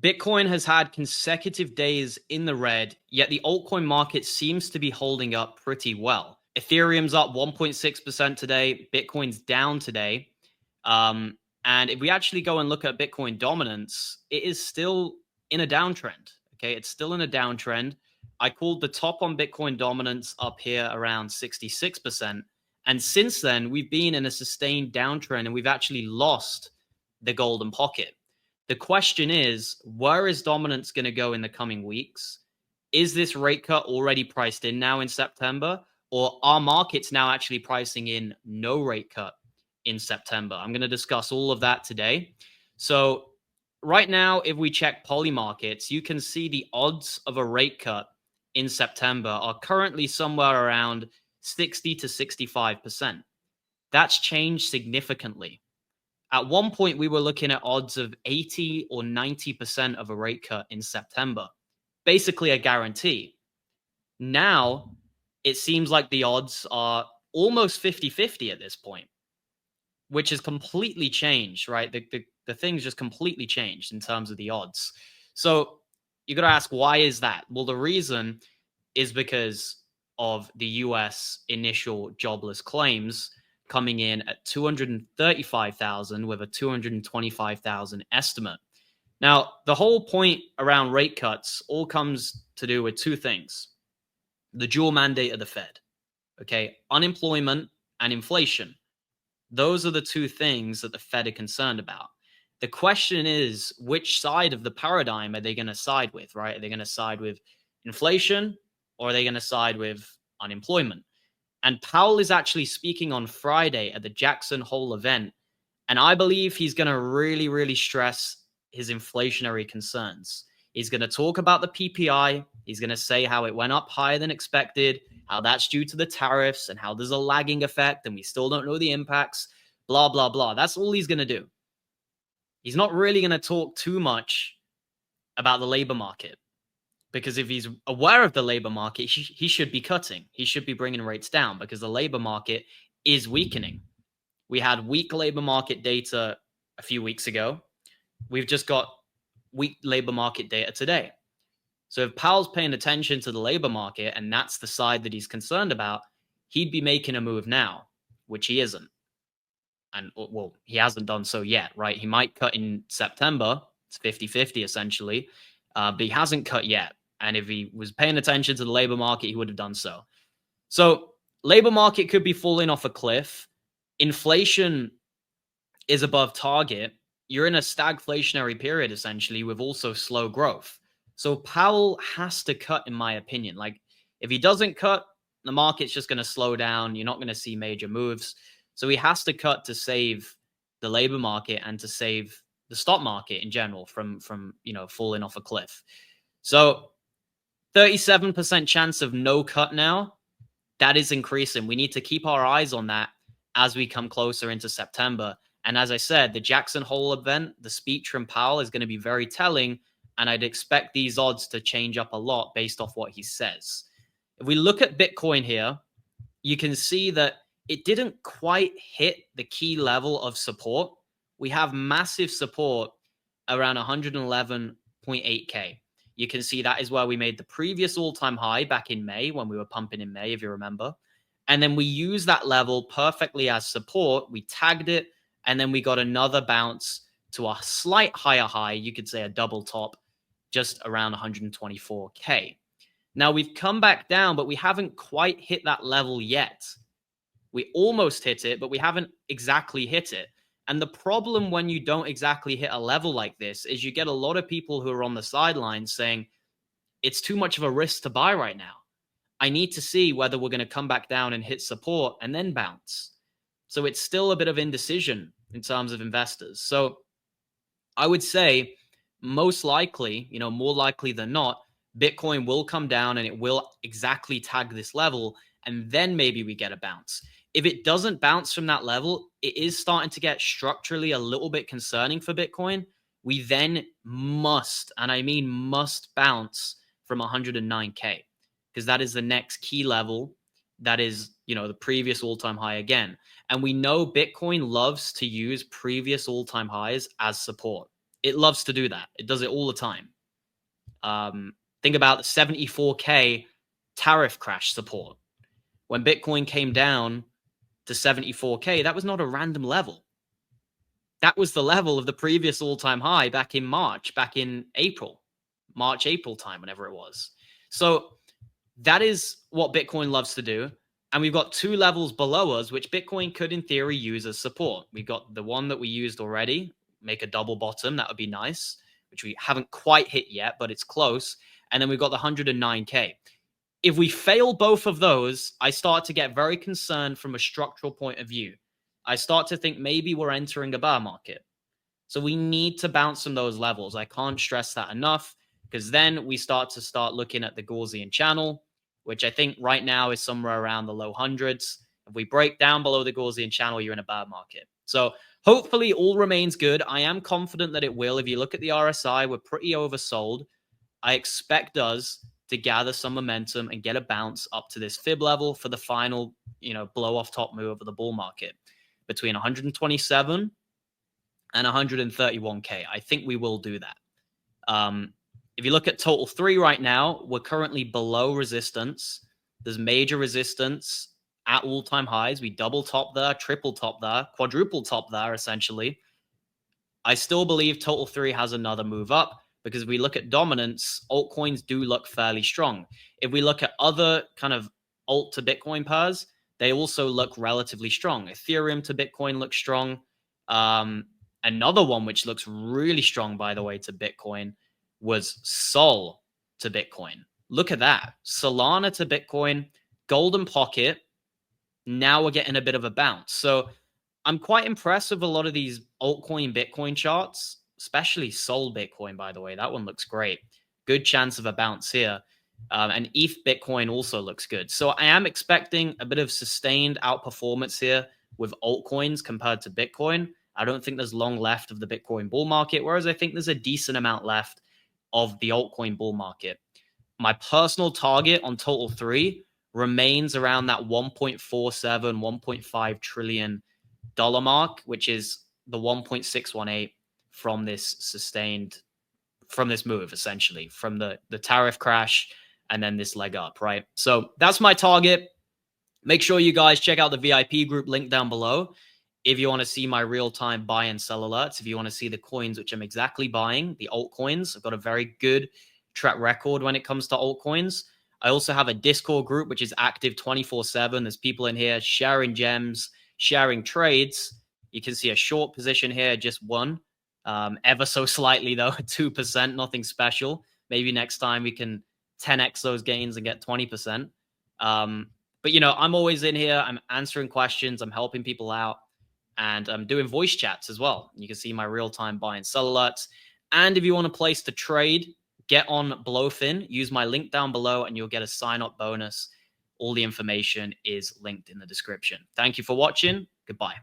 Bitcoin has had consecutive days in the red, yet the altcoin market seems to be holding up pretty well. Ethereum's up 1.6% today. Bitcoin's down today. And if we actually go and look at Bitcoin dominance, it is still in a downtrend. Okay, it's still in a downtrend. I called the top on Bitcoin dominance up here around 66%. And since then, we've been in a sustained downtrend and we've actually lost the golden pocket. The question is, where is dominance going to go in the coming weeks? Is this rate cut already priced in now in September? Or are markets now actually pricing in no rate cut in September? I'm going to discuss all of that today. So right now, if we check poly markets, you can see the odds of a rate cut in September are currently somewhere around 60 to 65%. That's changed significantly. At one point, we were looking at odds of 80 or 90% of a rate cut in September, basically a guarantee. Now, it seems like the odds are almost 50-50 at this point, which has completely changed, right? The thing's just completely changed in terms of the odds. So you got to ask, why is that? Well, the reason is because of the US initial jobless claims coming in at 235,000 with a 225,000 estimate. Now, the whole point around rate cuts all comes to do with two things. The dual mandate of the Fed, okay? Unemployment and inflation. Those are the two things that the Fed are concerned about. The question is, which side of the paradigm are they going to side with, right? Are they going to side with inflation or are they going to side with unemployment? And Powell is actually speaking on Friday at the Jackson Hole event. And I believe he's going to really, really stress his inflationary concerns. He's going to talk about the PPI. He's going to say how it went up higher than expected, how that's due to the tariffs and how there's a lagging effect and we still don't know the impacts, blah, blah, blah. That's all he's going to do. He's not really going to talk too much about the labor market. Because if he's aware of the labor market, he should be cutting. He should be bringing rates down because the labor market is weakening. We had weak labor market data a few weeks ago. We've just got weak labor market data today. So if Powell's paying attention to the labor market and that's the side that he's concerned about, he'd be making a move now, which he isn't. And well, he hasn't done so yet, right? He might cut in September. It's 50-50 essentially, but he hasn't cut yet. And if he was paying attention to the labor market, he would have done so. So labor market could be falling off a cliff. Inflation is above target. You're in a stagflationary period, essentially, with also slow growth. So Powell has to cut, in my opinion. Like, if he doesn't cut, the market's just going to slow down. You're not going to see major moves. So he has to cut to save the labor market and to save the stock market in general from falling off a cliff. So 37% chance of no cut now. That is increasing. We need to keep our eyes on that as we come closer into September. And as I said, the Jackson Hole event, the speech from Powell is going to be very telling. And I'd expect these odds to change up a lot based off what he says. If we look at Bitcoin here, you can see that it didn't quite hit the key level of support. We have massive support around 111.8K. You can see that is where we made the previous all-time high back in May when we were pumping in May, if you remember. And then we used that level perfectly as support. We tagged it, and then we got another bounce to a slight higher high. You could say a double top, just around 124K. Now we've come back down, but we haven't quite hit that level yet. We almost hit it, but we haven't exactly hit it. And the problem when you don't exactly hit a level like this is you get a lot of people who are on the sidelines saying, it's too much of a risk to buy right now. I need to see whether we're going to come back down and hit support and then bounce. So it's still a bit of indecision in terms of investors. So I would say most likely, more likely than not, Bitcoin will come down and it will exactly tag this level. And then maybe we get a bounce. If it doesn't bounce from that level, it is starting to get structurally a little bit concerning for Bitcoin. We then must, and I mean must, bounce from 109K because that is the next key level. That is, the previous all-time high again. And we know Bitcoin loves to use previous all-time highs as support. It loves to do that. It does it all the time. Think about the 74K tariff crash support. When Bitcoin came down to 74K, that was not a random level. That was the level of the previous all-time high back in March, back in April, April time, whenever it was. So that is what Bitcoin loves to do. And we've got two levels below us, which Bitcoin could, in theory, use as support. We've got the one that we used already, make a double bottom. That would be nice, which we haven't quite hit yet, but it's close. And then we've got the 109K. If we fail both of those, I start to get very concerned from a structural point of view. I start to think maybe we're entering a bear market. So we need to bounce from those levels. I can't stress that enough, because then we start looking at the Gaussian channel, which I think right now is somewhere around the low hundreds. If we break down below the Gaussian channel, you're in a bear market. So hopefully all remains good. I am confident that it will. If you look at the RSI, we're pretty oversold. I expect us to gather some momentum and get a bounce up to this fib level for the final, blow off top move of the bull market between 127 and 131K. I think we will do that. If you look at total 3 right now, we're currently below resistance. There's major resistance at all-time highs. We double top there, triple top there, quadruple top there, essentially. I still believe total 3 has another move up, because if we look at dominance, altcoins do look fairly strong. If we look at other kind of alt to Bitcoin pairs, they also look relatively strong. Ethereum to Bitcoin looks strong. Another one which looks really strong, by the way, to Bitcoin was Sol to Bitcoin. Look at that. Solana to Bitcoin, golden pocket. Now we're getting a bit of a bounce. So I'm quite impressed with a lot of these altcoin Bitcoin charts, especially Sol Bitcoin, by the way. That one looks great. Good chance of a bounce here. And ETH Bitcoin also looks good. So I am expecting a bit of sustained outperformance here with altcoins compared to Bitcoin. I don't think there's long left of the Bitcoin bull market, whereas I think there's a decent amount left of the altcoin bull market. My personal target on total 3 remains around that 1.47, 1.5 trillion dollar mark, which is the 1.618 from this move, essentially, from the tariff crash and then this leg up, right? So that's my target. Make sure you guys check out the VIP group link down below if you want to see my real-time buy and sell alerts, if you want to see the coins which I'm exactly buying, the altcoins. I've got a very good track record when it comes to altcoins. I also have a Discord group which is active 24/7. There's people in here sharing gems, sharing trades. You can see a short position here, just one. Ever so slightly, though, 2%, nothing special. Maybe next time we can 10x those gains and get 20%. But, I'm always in here. I'm answering questions. I'm helping people out. And I'm doing voice chats as well. You can see my real-time buy and sell alerts. And if you want a place to trade, get on Blowfin. Use my link down below and you'll get a sign-up bonus. All the information is linked in the description. Thank you for watching. Goodbye.